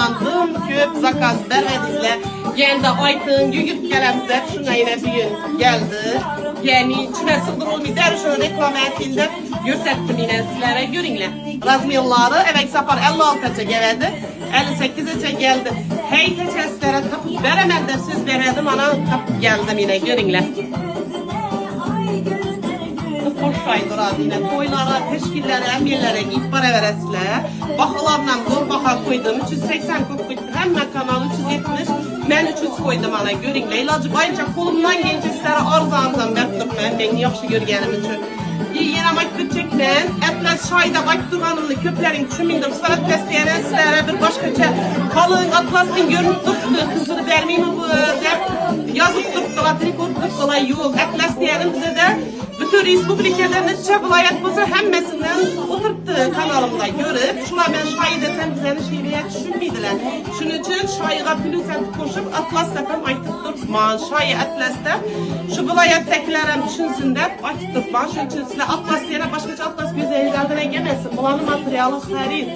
Kalandan köp zakaz vermedizler. Geldi aytın, yügüp gelemizler. Şuna yine büyün geldi. Yani içine sığdırılmıyor. Derşo reklam ettiğinde gösterdim yine sizlere. Görünler. Razmiyonları evet sapar 56'a geldi. 58'e geldi. Hey teçeslere tapıp veremem de siz veredim ana tapıp geldim yine. Görünler. Hoşaydır adı yine. Toylara, teşkillere, emirlere giyip para veresizler. Bakalarla zor baka koydum. 380 koydum. Hemen kanal 370. Ben 300 koydum ana görünle. İlacı bayınca kolumdan gençlere arzağımdan verdim ben yaxşı görgenim için. Yine maktub çekmen, etler şayda maktub hanımlı köplerin çümündür. Sıra tesleyene sizlere bir başkaça kalın atlasın görünüp durdu. Kızları vermeyeyim mi bu yazıp durdu. Vatrik ortak kolay yok. Etlas diyelim bize de bütün Respublika'da neçe vilayet bulsa hemmesinden oturttu kanalımda görüp şuna ben şahi desem bizleri şiireye düşünmeydiler. Şunun için şahiga pülüsen koşup atlas sepem aytıp durtman. Şahi atlas'ta şu vilayettekilerin düşünsün de aytıp durtman. Şunun için size atlas diyene başkaca atlas güzelliğine gelmesin. Bulanın materialı harir.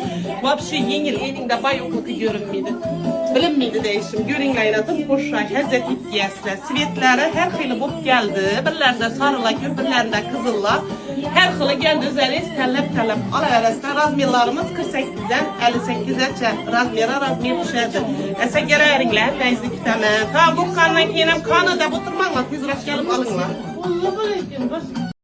Vapşı yengil elinde bay hukuku görünmeydi. Bilinmeydi değişim. Görünleyin adım hoşay, hezzet idgiyesler. Sivetleri her hili bop geldi. Birlerde sarıla gül, birlerde kızılla. Her hili geldi üzeri tellep alıveresine. Razmiyarlarımız 48'den 58'e razmiyara razmiyar düşerdi. Ese geri erinler, neyzi kütemen. Ta bu kanına kiyinem kanı da bu tırmanla tezrak gelip alınlar.